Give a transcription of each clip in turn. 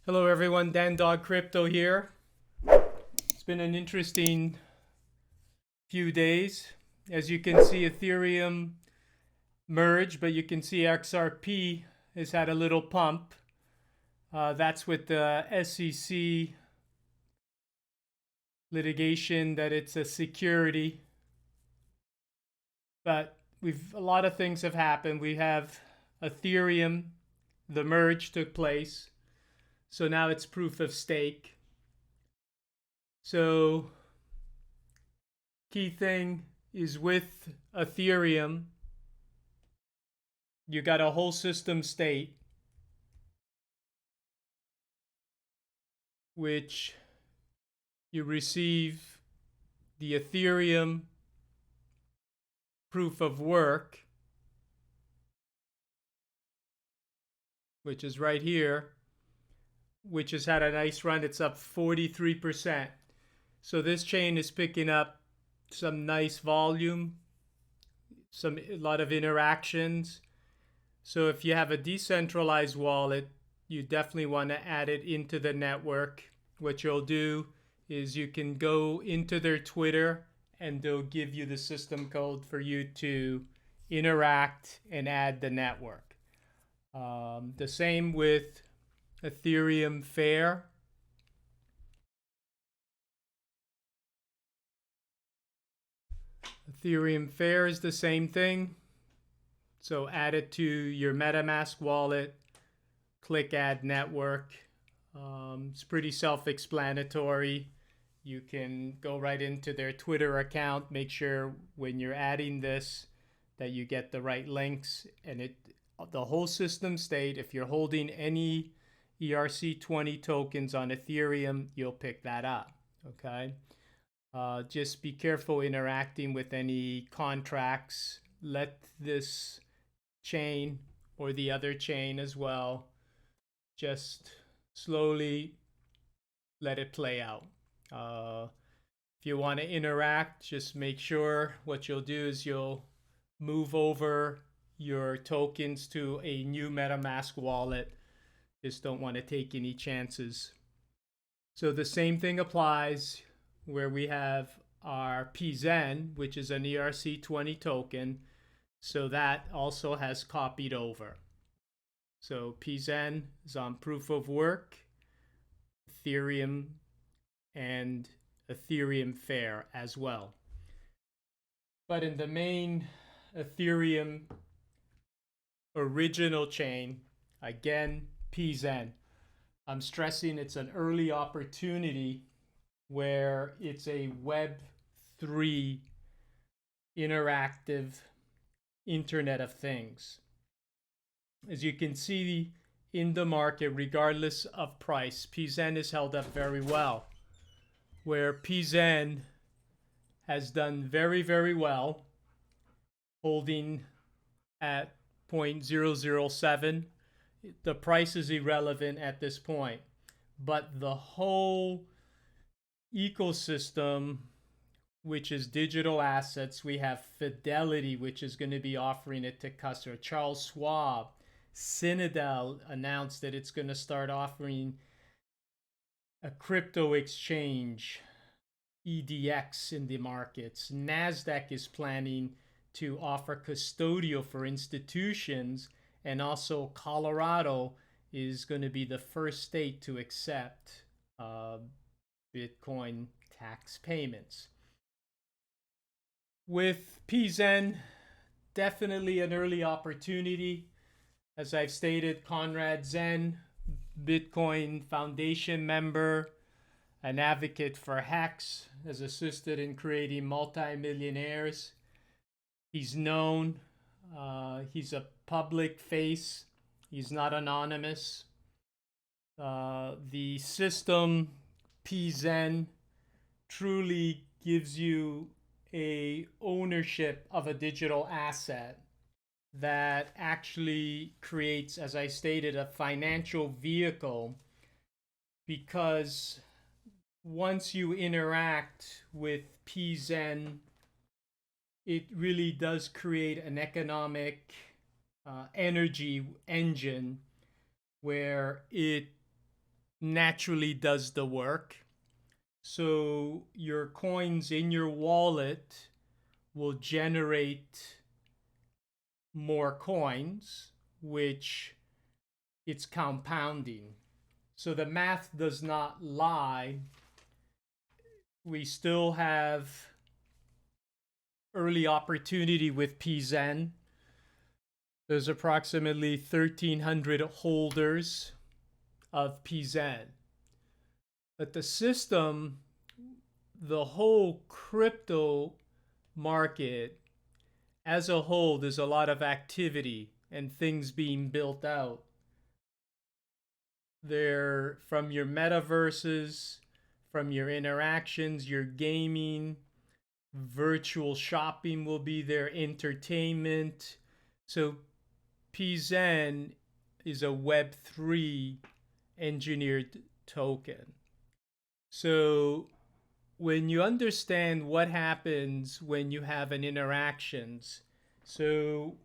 Hello everyone, Dan Dog Crypto here. It's been an interesting few days. As you can see, Ethereum merged, but you can see XRP has had a little pump. That's with the SEC litigation that it's a security. But a lot of things have happened. We have Ethereum, the merge took place. So now it's proof of stake. So key thing is with Ethereum, you got a whole system state, which you receive the Ethereum proof of work, which is right here, which has had a nice run. It's up 43%. So this chain is picking up some nice volume, a lot of interactions. So if you have a decentralized wallet, you definitely want to add it into the network. What you'll do is you can go into their Twitter and they'll give you the system code for you to interact and add the network. The same with Ethereum Fair. Ethereum Fair is the same thing. So add it to your MetaMask wallet, click Add Network. It's pretty self-explanatory. You can go right into their Twitter account. Make sure when you're adding this that you get the right links, and the whole system state. If you're holding any ERC20 tokens on Ethereum, you'll pick that up. Okay. Just be careful interacting with any contracts. Let this chain or the other chain as well just slowly let it play out. If you want to interact, just make sure what you'll do is you'll move over your tokens to a new MetaMask wallet. Just don't want to take any chances. So the same thing applies where we have our Pzen, which is an ERC20 token. So that also has copied over. So Pzen is on proof of work, Ethereum, and Ethereum Fair as well. But in the main Ethereum original chain, again, Pzen, I'm stressing it's an early opportunity where it's a Web3 interactive Internet of Things. As you can see in the market, regardless of price, Pzen is held up very well. Where Pzen has done very, very well, holding at 0.007. The price is irrelevant at this point, but the whole ecosystem, which is digital assets, we have Fidelity, which is going to be offering it to customers. Charles Schwab, Citadel announced that it's going to start offering a crypto exchange, EDX, in the markets. NASDAQ is planning to offer custodial for institutions, and also Colorado is going to be the first state to accept Bitcoin tax payments. With Pzen, definitely an early opportunity. As I've stated, Conrad Zen, Bitcoin Foundation member, an advocate for hacks, has assisted in creating multimillionaires. He's known. He's a public face. He's not anonymous. The system Pzen truly gives you a ownership of a digital asset that actually creates, as I stated, a financial vehicle, because once you interact with Pzen, it really does create an economic energy engine where it naturally does the work. So your coins in your wallet will generate more coins, which it's compounding. So the math does not lie. We still have early opportunity with P Zen. There's approximately 1,300 holders of P Zen. But the system, the whole crypto market as a whole, there's a lot of activity and things being built out. They're from your metaverses, from your interactions, your gaming, virtual shopping will be there, entertainment. So P Zen is a Web3 engineered token. So when you understand what happens when you have an interactions, so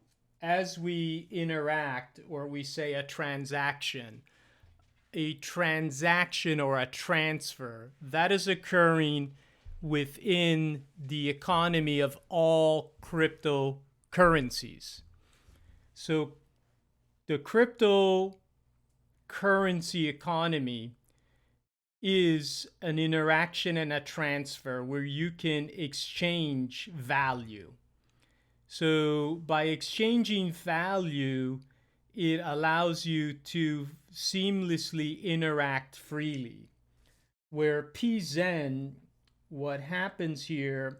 as we interact, or we say a transaction or a transfer, that is occurring within the economy of all cryptocurrencies. So the cryptocurrency economy is an interaction and a transfer where you can exchange value. So by exchanging value, it allows you to seamlessly interact freely. Where P Zen, what happens here,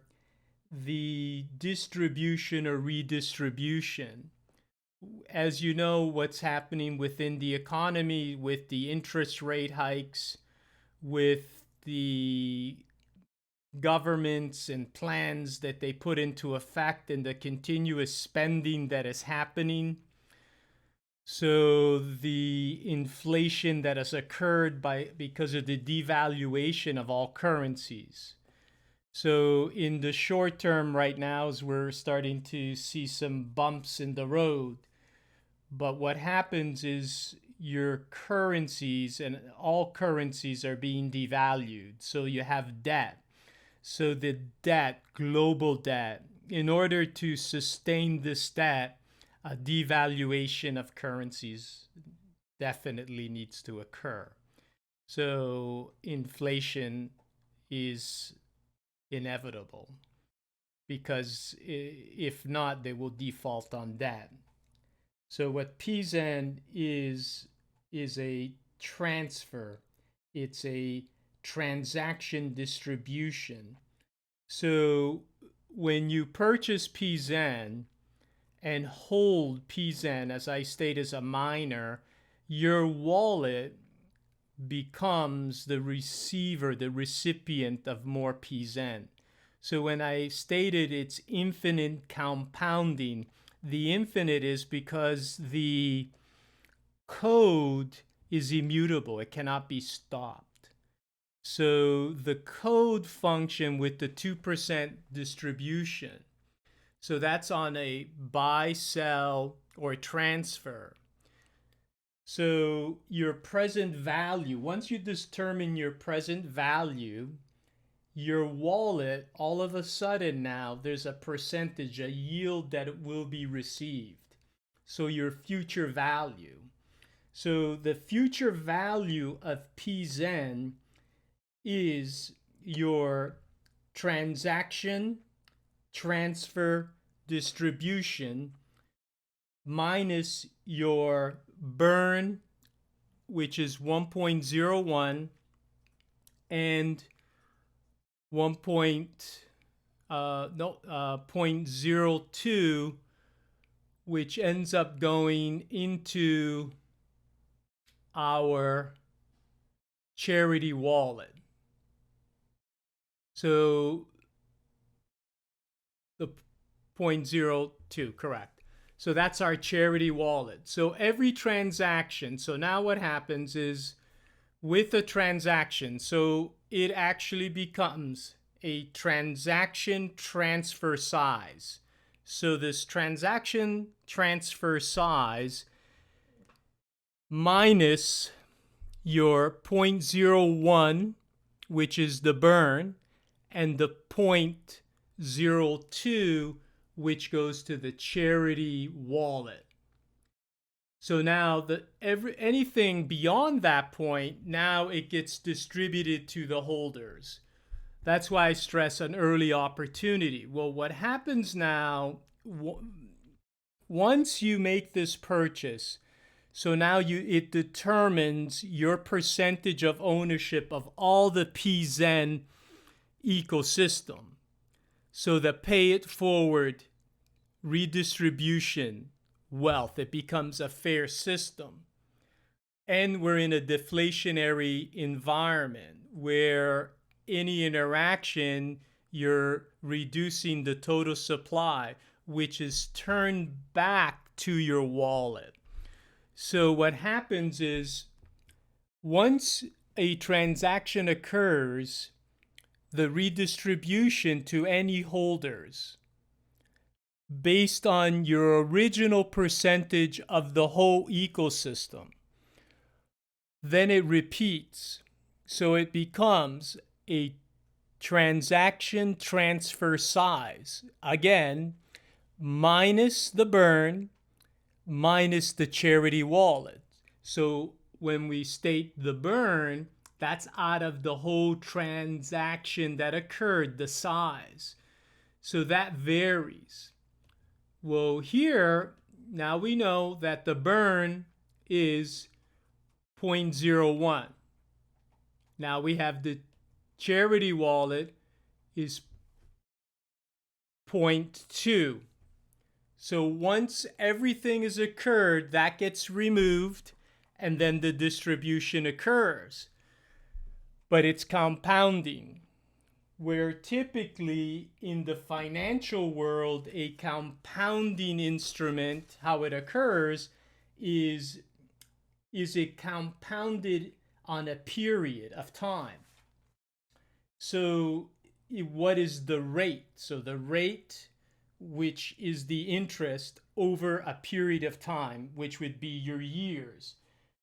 the distribution or redistribution, as you know, what's happening within the economy with the interest rate hikes, with the governments and plans that they put into effect, and the continuous spending that is happening. So the inflation that has occurred because of the devaluation of all currencies. So in the short term right now, as we're starting to see some bumps in the road, but what happens is your currencies and all currencies are being devalued. So you have debt. So the debt, global debt, in order to sustain this debt, a devaluation of currencies definitely needs to occur. So inflation is inevitable, because if not, they will default on debt. So what P Zen is a transfer. It's a transaction distribution. So when you purchase P Zen and hold P Zen, as I state, as a miner, your wallet becomes the receiver, the recipient of more P Zen. So when I stated it's infinite compounding, the infinite is because the code is immutable. It cannot be stopped. So the code function with the 2% distribution. So that's on a buy, sell, or transfer. So your present value, once you determine your present value, your wallet, all of a sudden now, there's a percentage, a yield that it will be received. So your future value. So the future value of P Zen is your transaction, transfer, distribution, minus your burn, which is 1.01, and 0.02, which ends up going into our charity wallet. So the 0.02, correct. So that's our charity wallet. So every transaction, so now what happens is with a transaction, so it actually becomes a transaction transfer size. So this transaction transfer size minus your 0.01, which is the burn, and the 0.02, which goes to the charity wallet. So now anything beyond that point, now it gets distributed to the holders. That's why I stress an early opportunity. Well, what happens now, once you make this purchase, so now it determines your percentage of ownership of all the Pzen ecosystem. So the pay it forward redistribution wealth, it becomes a fair system. And we're in a deflationary environment where any interaction, you're reducing the total supply, which is turned back to your wallet. So what happens is, once a transaction occurs, the redistribution to any holders based on your original percentage of the whole ecosystem, then it repeats. So it becomes a transaction transfer size. Again, minus the burn, minus the charity wallet. So when we state the burn, that's out of the whole transaction that occurred, the size. So that varies. Well, here, now we know that the burn is 0.01. Now we have the charity wallet is 0.2. So once everything has occurred, that gets removed, and then the distribution occurs. But it's compounding, where typically in the financial world, a compounding instrument, how it occurs is it compounded on a period of time. So what is the rate? So the rate, which is the interest over a period of time, which would be your years.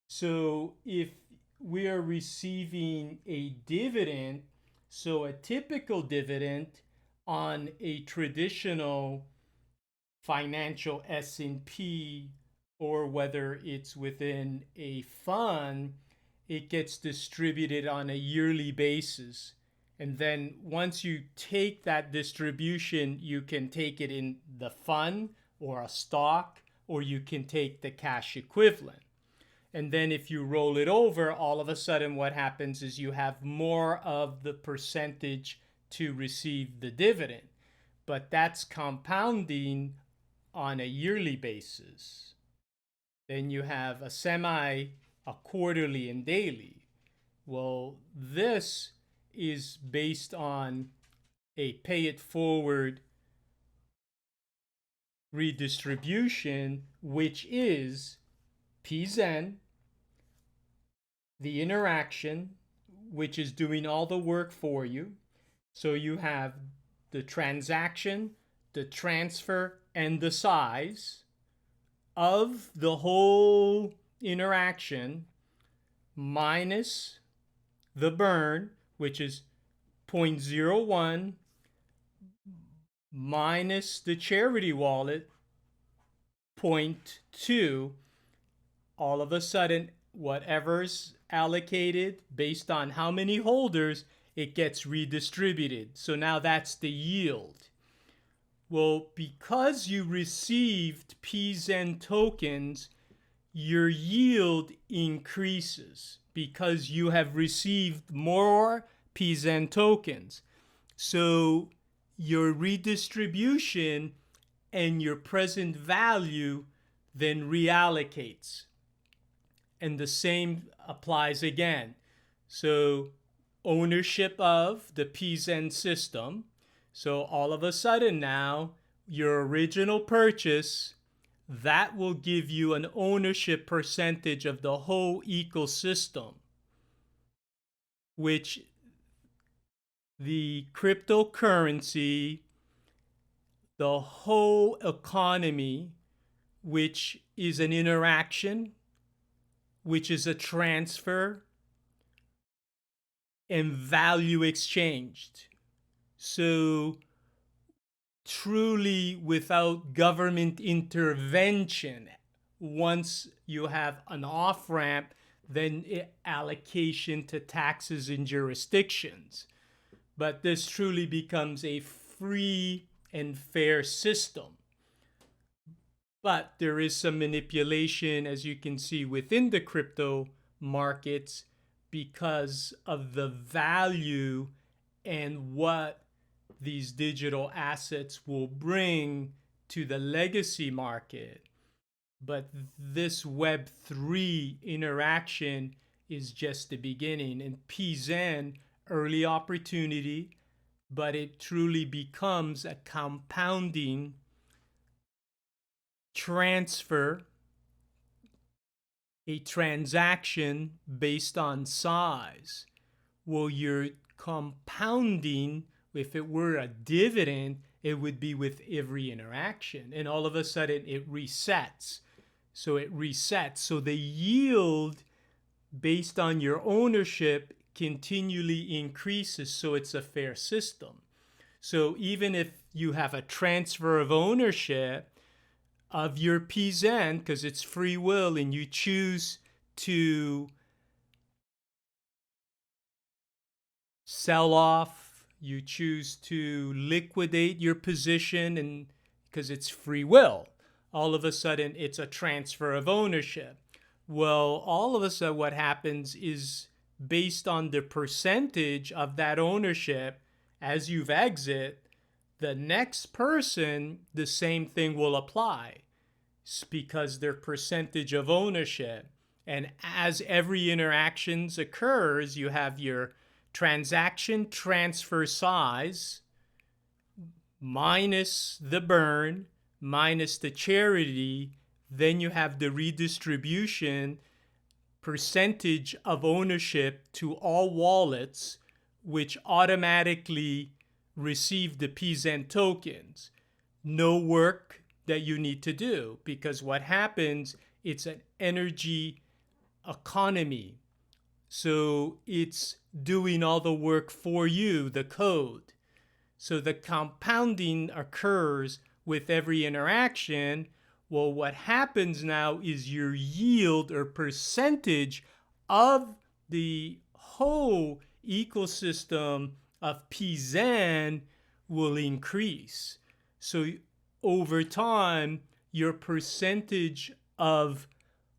So if we are receiving a dividend, so a typical dividend on a traditional financial S&P, or whether it's within a fund, it gets distributed on a yearly basis. And then once you take that distribution, you can take it in the fund or a stock, or you can take the cash equivalent. And then if you roll it over, all of a sudden what happens is you have more of the percentage to receive the dividend. But that's compounding on a yearly basis. Then you have a quarterly, and daily. Well, this is based on a pay it forward redistribution, which is Pzen, the interaction, which is doing all the work for you. So you have the transaction, the transfer, and the size of the whole interaction minus the burn, which is 0.01, minus the charity wallet, 0.2. All of a sudden, whatever's allocated based on how many holders, it gets redistributed. So now that's the yield. Well, because you received Pzen tokens, your yield increases because you have received more Pzen tokens. So your redistribution and your present value then reallocates. And the same applies again. So ownership of the Pzen system. So all of a sudden now, your original purchase, that will give you an ownership percentage of the whole ecosystem, which the cryptocurrency, the whole economy, which is an interaction, which is a transfer, and value exchanged. So truly without government intervention, once you have an off-ramp, then allocation to taxes and jurisdictions. But this truly becomes a free and fair system. But there is some manipulation, as you can see, within the crypto markets because of the value and what these digital assets will bring to the legacy market. But this Web3 interaction is just the beginning. And Pzen, early opportunity, but it truly becomes a compounding transfer, a transaction based on size. Well, you're compounding. If it were a dividend, it would be with every interaction. And all of a sudden, it resets. So it resets. So the yield based on your ownership continually increases. So it's a fair system. So even if you have a transfer of ownership of your Pzen, because it's free will, and you choose to sell off, you choose to liquidate your position, and because it's free will, all of a sudden it's a transfer of ownership. Well, all of a sudden what happens is based on the percentage of that ownership as you've exit, the next person, the same thing will apply because their percentage of ownership. And as every interactions occurs, you have your transaction transfer size minus the burn minus the charity. Then you have the redistribution percentage of ownership to all wallets, which automatically receive the Pzen tokens. No work that you need to do, because what happens, it's an energy economy. So it's doing all the work for you, the code. So the compounding occurs with every interaction. Well, what happens now is your yield or percentage of the whole ecosystem of Pzen will increase. So over time, your percentage of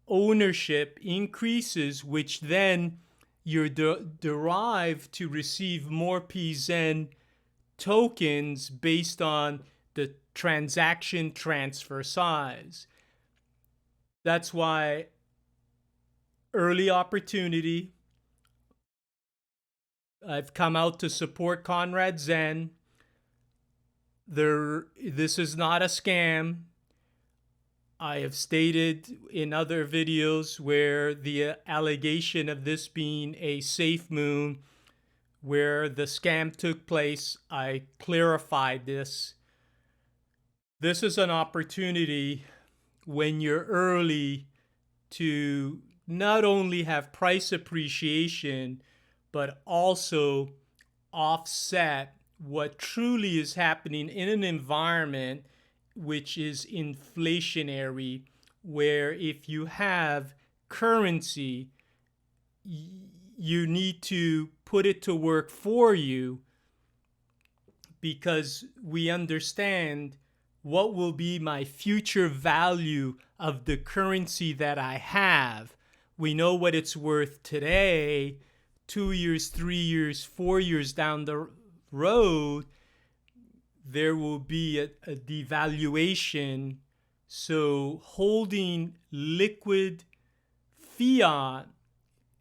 ownership increases, which then you're derived to receive more Pzen tokens based on the transaction transfer size. That's why early opportunity. I've come out to support Conrad Zen. This is not a scam. I have stated in other videos where the allegation of this being a safe moon, where the scam took place, I clarified this. This is an opportunity when you're early to not only have price appreciation, but also offset what truly is happening in an environment which is inflationary, where if you have currency, you need to put it to work for you, because we understand what will be my future value of the currency that I have. We know what it's worth today. 2 years, 3 years, 4 years down the road, there will be a devaluation. So holding liquid fiat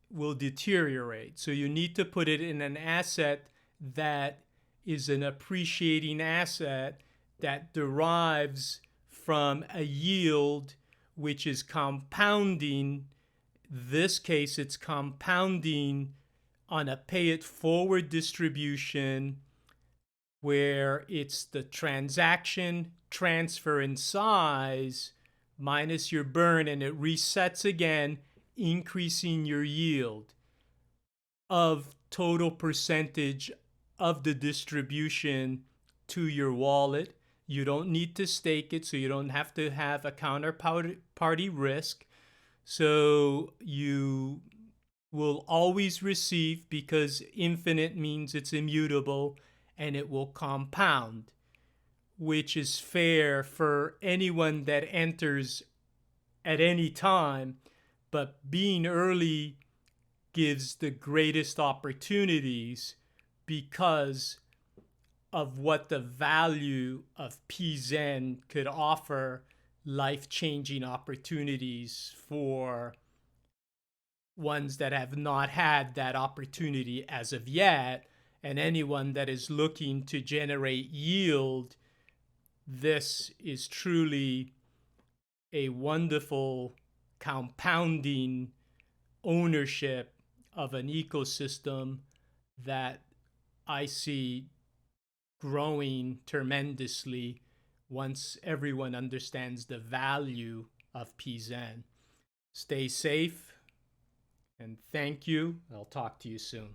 will deteriorate. So you need to put it in an asset that is an appreciating asset that derives from a yield which is compounding. This case, it's compounding on a pay it forward distribution, where it's the transaction transfer in size minus your burn, and it resets again, increasing your yield. of total percentage of the distribution to your wallet. You don't need to stake it, so you don't have to have a counterparty risk. So you will always receive, because infinite means it's immutable, and it will compound, which is fair for anyone that enters at any time. But being early gives the greatest opportunities because of what the value of Pzen could offer, life-changing opportunities for ones that have not had that opportunity as of yet, and anyone that is looking to generate yield. This is truly a wonderful compounding ownership of an ecosystem that I see growing tremendously once everyone understands the value of Pzen. Stay safe, and thank you. I'll talk to you soon.